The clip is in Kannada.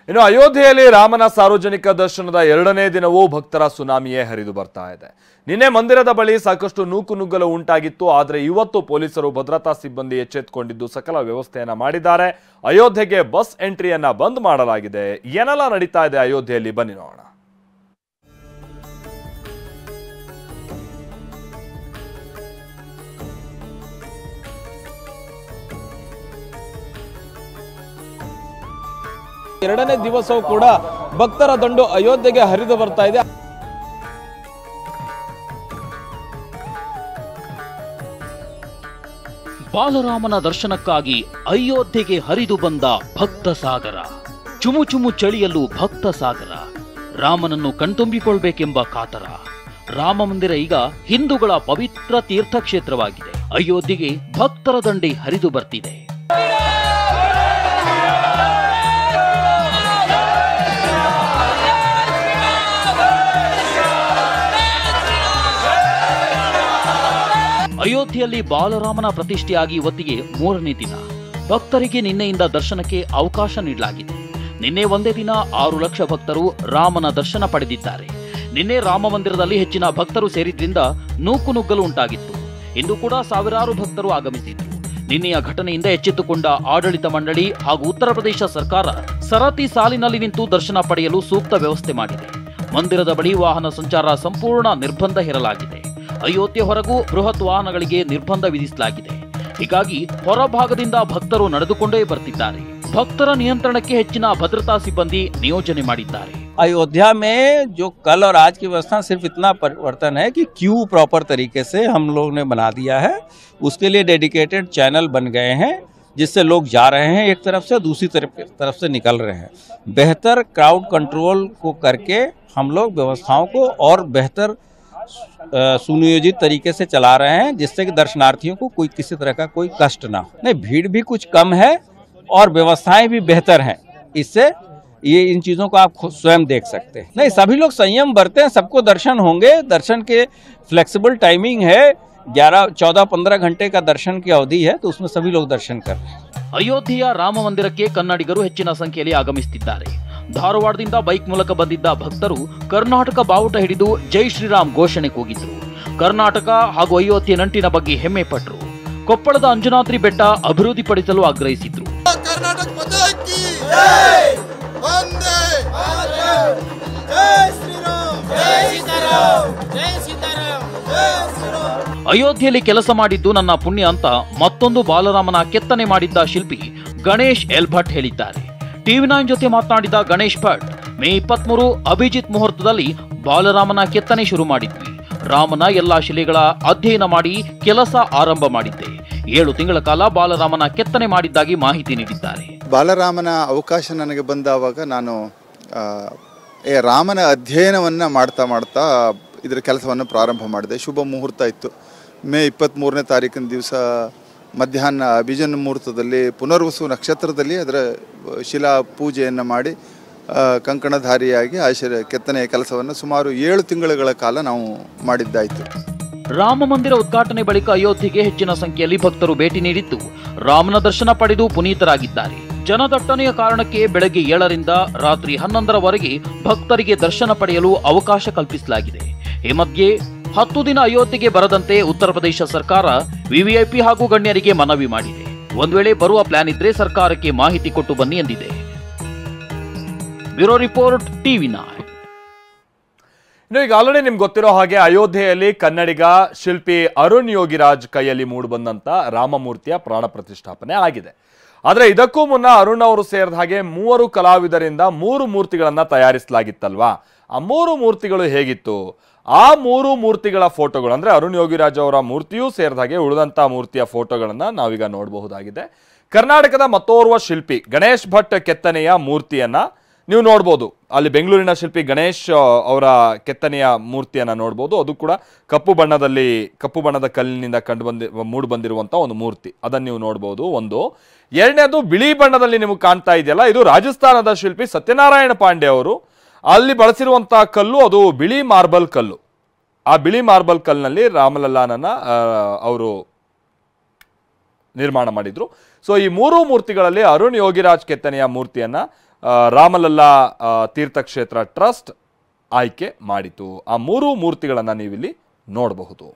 ಇನ್ನು ಅಯೋಧ್ಯೆಯಲ್ಲಿ ರಾಮನ ಸಾರ್ವಜನಿಕ ದರ್ಶನದ ಎರಡನೇ ದಿನವೂ ಭಕ್ತರ ಸುನಾಮಿಯೇ ಹರಿದು ಬರ್ತಾ ಇದೆ. ನಿನ್ನೆ ಮಂದಿರದ ಬಳಿ ಸಾಕಷ್ಟು ನೂಕುನುಗ್ಗಲು ಉಂಟಾಗಿತ್ತು. ಆದರೆ ಇವತ್ತು ಪೊಲೀಸರು ಭದ್ರತಾ ಸಿಬ್ಬಂದಿ ಎಚ್ಚೆತ್ತುಕೊಂಡಿದ್ದು ಸಕಲ ವ್ಯವಸ್ಥೆಯನ್ನ ಮಾಡಿದ್ದಾರೆ. ಅಯೋಧ್ಯೆಗೆ ಬಸ್ ಎಂಟ್ರಿಯನ್ನ ಬಂದ್ ಮಾಡಲಾಗಿದೆ. ಏನೆಲ್ಲ ನಡೀತಾ ಇದೆ ಅಯೋಧ್ಯೆಯಲ್ಲಿ ಬನ್ನಿ ನೋಡೋಣ. ಎರಡನೇ ದಿವಸವೂ ಕೂಡ ಭಕ್ತರ ದಂಡು ಅಯೋಧ್ಯೆಗೆ ಹರಿದು ಬರ್ತಾ ಇದೆ. ಬಾಲರಾಮನ ದರ್ಶನಕ್ಕಾಗಿ ಅಯೋಧ್ಯೆಗೆ ಹರಿದು ಬಂದ ಭಕ್ತ ಸಾಗರ. ಚುಮು ಚುಮು ಚಳಿಯಲ್ಲೂ ಭಕ್ತ ಸಾಗರ. ರಾಮನನ್ನು ಕಣ್ತುಂಬಿಕೊಳ್ಬೇಕೆಂಬ ಕಾತರ. ರಾಮ ಮಂದಿರ ಈಗ ಹಿಂದೂಗಳ ಪವಿತ್ರ ತೀರ್ಥಕ್ಷೇತ್ರವಾಗಿದೆ. ಅಯೋಧ್ಯೆಗೆ ಭಕ್ತರ ದಂಡೆ ಹರಿದು ಬರ್ತಿದೆ. ಅಯೋಧ್ಯೆಯಲ್ಲಿ ಬಾಲರಾಮನ ಪ್ರತಿಷ್ಠೆಯಾಗಿ ಇವತ್ತಿಗೆ 3ನೇ ದಿನ. ಭಕ್ತರಿಗೆ ನಿನ್ನೆಯಿಂದ ದರ್ಶನಕ್ಕೆ ಅವಕಾಶ ನೀಡಲಾಗಿದೆ. ನಿನ್ನೆ ಒಂದೇ ದಿನ 6 ಲಕ್ಷ ಭಕ್ತರು ರಾಮನ ದರ್ಶನ ಪಡೆದಿದ್ದಾರೆ. ನಿನ್ನೆ ರಾಮ ಮಂದಿರದಲ್ಲಿ ಹೆಚ್ಚಿನ ಭಕ್ತರು ಸೇರಿದ್ರಿಂದ ನೂಕುನುಗ್ಗಲು ಉಂಟಾಗಿತ್ತು. ಇಂದು ಕೂಡ ಸಾವಿರಾರು ಭಕ್ತರು ಆಗಮಿಸಿದ್ರು. ನಿನ್ನೆಯ ಘಟನೆಯಿಂದ ಎಚ್ಚೆತ್ತುಕೊಂಡ ಆಡಳಿತ ಮಂಡಳಿ ಹಾಗೂ ಉತ್ತರ ಪ್ರದೇಶ ಸರ್ಕಾರ ಸರತಿ ಸಾಲಿನಲ್ಲಿ ನಿಂತು ದರ್ಶನ ಪಡೆಯಲು ಸೂಕ್ತ ವ್ಯವಸ್ಥೆ ಮಾಡಿದೆ. ಮಂದಿರದ ಬಳಿ ವಾಹನ ಸಂಚಾರ ಸಂಪೂರ್ಣ ನಿರ್ಬಂಧ ಹೇರಲಾಗಿದೆ. ಅಯೋಧ್ಯೆ ಹೊರಗೂ ಬೃಹತ್ ವಾಹನಗಳಿಗೆ ನಿರ್ಬಂಧ ವಿಧಿಸಲಾಗಿದೆ. ಹೀಗಾಗಿ ಹೊರಭಾಗದಿಂದ ಭಕ್ತರು ನಡೆದುಕೊಂಡೇ ಬರ್ತಿದ್ದಾರೆ. ಭಕ್ತರ ನಿಯಂತ್ರಣಕ್ಕೆ ಹೆಚ್ಚಿನ ಭದ್ರತಾ ಸಿಬ್ಬಂದಿ ನಿಯೋಜನೆ ಮಾಡಿದ್ದಾರೆ. अयोध्या में जो कल और आज की व्यवस्था सिर्फ इतना परिवर्तन है कि क्यू प्रॉपर तरीके से हम लोग ने बना दिया है. उसके लिए डेडिकेटेड चैनल बन गए हैं जिससे लोग जा रहे हैं एक तरफ से, दूसरी तरफ से निकल रहे हैं. बेहतर क्राउड कंट्रोल को करके हम लोग व्यवस्थाओं को और बेहतर सुनियोजित तरीके से चला रहे हैं जिससे कि दर्शनार्थियों को कोई किसी तरह का कोई कष्ट ना हो. नहीं, भीड़ भी कुछ कम है और व्यवस्थाएं भी बेहतर हैं. इससे ये इन चीज़ों को आप स्वयं देख सकते हैं. नहीं, सभी लोग संयम बरते हैं. सबको दर्शन होंगे. दर्शन के फ्लेक्सिबल टाइमिंग है. 11, 14, 15 घंटे का दर्शन की अवधि है, तो उसमें सभी लोग दर्शन कर रहे हैं. ಅಯೋಧ್ಯೆಯ ರಾಮ ಮಂದಿರಕ್ಕೆ ಕನ್ನಡಿಗರು ಹೆಚ್ಚಿನ ಸಂಖ್ಯೆಯಲ್ಲಿ ಆಗಮಿಸುತ್ತಿದ್ದಾರೆ. ಧಾರವಾಡದಿಂದ ಬೈಕ್ ಮೂಲಕ ಬಂದಿದ್ದ ಭಕ್ತರು ಕರ್ನಾಟಕ ಬಾವುಟ ಹಿಡಿದು ಜೈ ಶ್ರೀರಾಮ್ ಘೋಷಣೆ ಕೂಗಿದ್ರು. ಕರ್ನಾಟಕ ಹಾಗೂ ಅಯೋಧ್ಯೆ ನಂಟಿನ ಬಗ್ಗೆ ಹೆಮ್ಮೆ ಪಟ್ಟರು. ಕೊಪ್ಪಳದ ಅಂಜನಾದ್ರಿ ಬೆಟ್ಟ ಅಭಿವೃದ್ಧಿಪಡಿಸಲು ಆಗ್ರಹಿಸಿದ್ರು. ಅಯೋಧ್ಯೆಯಲ್ಲಿ ಕೆಲಸ ಮಾಡಿದ್ದು ನನ್ನ ಪುಣ್ಯ ಅಂತ ಮತ್ತೊಂದು ಬಾಲರಾಮನ ಕೆತ್ತನೆ ಮಾಡಿದ್ದ ಶಿಲ್ಪಿ ಗಣೇಶ್ ಎಲ್ ಭಟ್ ಹೇಳಿದ್ದಾರೆ. ಟಿವಿ9 ಜೊತೆ ಮಾತನಾಡಿದ ಗಣೇಶ್ ಭಟ್, ಮೇ 23 ಅಭಿಜಿತ್ ಮುಹೂರ್ತದಲ್ಲಿ ಬಾಲರಾಮನ ಕೆತ್ತನೆ ಶುರು ಮಾಡಿದ್ವಿ. ರಾಮನ ಎಲ್ಲಾ ಶಿಲೆಗಳ ಅಧ್ಯಯನ ಮಾಡಿ ಕೆಲಸ ಆರಂಭ ಮಾಡಿದ್ದೆ. 7 ತಿಂಗಳ ಕಾಲ ಬಾಲರಾಮನ ಕೆತ್ತನೆ ಮಾಡಿದ್ದಾಗಿ ಮಾಹಿತಿ ನೀಡಿದ್ದಾರೆ. ಬಾಲರಾಮನ ಅವಕಾಶ ನನಗೆ ಬಂದಾವಾಗ ನಾನು ರಾಮನ ಅಧ್ಯಯನವನ್ನು ಮಾಡ್ತಾ ಇದರ ಕೆಲಸವನ್ನು ಪ್ರಾರಂಭ ಮಾಡಿದೆ. ಶುಭ ಮುಹೂರ್ತ ಇತ್ತು. ಮೇ 23ನೇ ತಾರೀಕಿನ ದಿವಸ ಮಧ್ಯಾಹ್ನ ಅಭಿಜನ್ ಮುಹೂರ್ತದಲ್ಲಿ ಪುನರ್ವಸು ನಕ್ಷತ್ರದಲ್ಲಿ ಅದರ ಶಿಲಾ ಪೂಜೆಯನ್ನು ಮಾಡಿ ಕಂಕಣಧಾರಿಯಾಗಿ ಆ ಕೆತ್ತನೆಯ ಕೆಲಸವನ್ನು ಸುಮಾರು 7 ತಿಂಗಳ ಕಾಲ ನಾವು ಮಾಡಿದ್ದಾಯಿತು. ರಾಮ ಮಂದಿರ ಉದ್ಘಾಟನೆ ಬಳಿಕ ಅಯೋಧ್ಯೆಗೆ ಹೆಚ್ಚಿನ ಸಂಖ್ಯೆಯಲ್ಲಿ ಭಕ್ತರು ಭೇಟಿ ನೀಡಿದ್ದು ರಾಮನ ದರ್ಶನ ಪಡೆದು ಪುನೀತರಾಗಿದ್ದಾರೆ. ಜನದಟ್ಟಣೆಯ ಕಾರಣಕ್ಕೆ ಬೆಳಗ್ಗೆ 7ರಿಂದ ರಾತ್ರಿ 11ರವರೆಗೆ ಭಕ್ತರಿಗೆ ದರ್ಶನ ಪಡೆಯಲು ಅವಕಾಶ ಕಲ್ಪಿಸಲಾಗಿದೆ. ಈ ಮಧ್ಯೆ 10 ದಿನ ಅಯೋಧ್ಯೆಗೆ ಬರದಂತೆ ಉತ್ತರ ಪ್ರದೇಶ ಸರ್ಕಾರ ವಿವಿಐಪಿ ಹಾಗೂ ಗಣ್ಯರಿಗೆ ಮನವಿ ಮಾಡಿದೆ. ಒಂದು ವೇಳೆ ಬರುವ ಪ್ಲಾನ್ ಇದ್ರೆ ಸರ್ಕಾರಕ್ಕೆ ಮಾಹಿತಿ ಕೊಟ್ಟು ಬನ್ನಿ ಎಂದಿದೆ. Bureau report TV nine. ಇನ್ನು ಈಗ ಆಲ್ರೆಡಿ ನಿಮ್ಗೆ ಗೊತ್ತಿರೋ ಹಾಗೆ ಅಯೋಧ್ಯೆಯಲ್ಲಿ ಕನ್ನಡಿಗ ಶಿಲ್ಪಿ ಅರುಣ್ ಯೋಗಿರಾಜ್ ಕೈಯಲ್ಲಿ ಮೂಡಿಬಂದಂತ ರಾಮಮೂರ್ತಿಯ ಪ್ರಾಣ ಪ್ರತಿಷ್ಠಾಪನೆ ಆಗಿದೆ. ಆದರೆ ಇದಕ್ಕೂ ಮುನ್ನ ಅರುಣ್ ಅವರು ಸೇರಿದ ಹಾಗೆ 3 ಕಲಾವಿದರಿಂದ 3 ಮೂರ್ತಿಗಳನ್ನ ತಯಾರಿಸಲಾಗಿತ್ತಲ್ವಾ? ಆ 3 ಮೂರ್ತಿಗಳು ಹೇಗಿತ್ತು? ಆ 3 ಮೂರ್ತಿಗಳ ಫೋಟೋಗಳು, ಅಂದ್ರೆ ಅರುಣ್ ಯೋಗಿರಾಜ್ ಅವರ ಮೂರ್ತಿಯೂ ಸೇರಿದ ಹಾಗೆ ಉಳಿದಂತ ಮೂರ್ತಿಯ ಫೋಟೋಗಳನ್ನ ನಾವೀಗ ನೋಡಬಹುದಾಗಿದೆ. ಕರ್ನಾಟಕದ ಮತ್ತೋರ್ವ ಶಿಲ್ಪಿ ಗಣೇಶ್ ಭಟ್ ಕೆತ್ತನೆಯ ಮೂರ್ತಿಯನ್ನ ನೀವು ನೋಡ್ಬೋದು. ಅಲ್ಲಿ ಬೆಂಗಳೂರಿನ ಶಿಲ್ಪಿ ಗಣೇಶ್ ಅವರ ಕೆತ್ತನೆಯ ಮೂರ್ತಿಯನ್ನ ನೋಡ್ಬೋದು. ಅದು ಕೂಡ ಕಪ್ಪು ಬಣ್ಣದ ಕಲ್ಲಿನಿಂದ ಮೂಡಿ ಬಂದಿರುವಂತ ಒಂದು ಮೂರ್ತಿ, ಅದನ್ನು ನೀವು ನೋಡ್ಬೋದು. ಒಂದು. ಎರಡನೇದು ಬಿಳಿ ಬಣ್ಣದಲ್ಲಿ ನಿಮಗೆ ಕಾಣ್ತಾ ಇದೆಯಲ್ಲ, ಇದು ರಾಜಸ್ಥಾನದ ಶಿಲ್ಪಿ ಸತ್ಯನಾರಾಯಣ ಪಾಂಡೆ ಅವರು ಅಲ್ಲಿ ಬಳಸಿರುವಂತಹ ಕಲ್ಲು, ಅದು ಬಿಳಿ ಮಾರ್ಬಲ್ ಕಲ್ಲು. ಆ ಬಿಳಿ ಮಾರ್ಬಲ್ ಕಲ್ಲಿನಲ್ಲಿ ರಾಮಲಲ್ಲಾನನ್ನ ಅವರು ನಿರ್ಮಾಣ ಮಾಡಿದ್ರು. ಸೊ ಈ 3 ಮೂರ್ತಿಗಳಲ್ಲಿ ಅರುಣ್ ಯೋಗಿರಾಜ್ ಕೆತ್ತನೆಯ ಮೂರ್ತಿಯನ್ನ ರಾಮಲಲ್ಲಾ ತೀರ್ಥಕ್ಷೇತ್ರ ಟ್ರಸ್ಟ್ ಆಯ್ಕೆ ಮಾಡಿತು. ಆ 3 ಮೂರ್ತಿಗಳನ್ನು ನೀವಿಲ್ಲಿ ನೋಡಬಹುದು.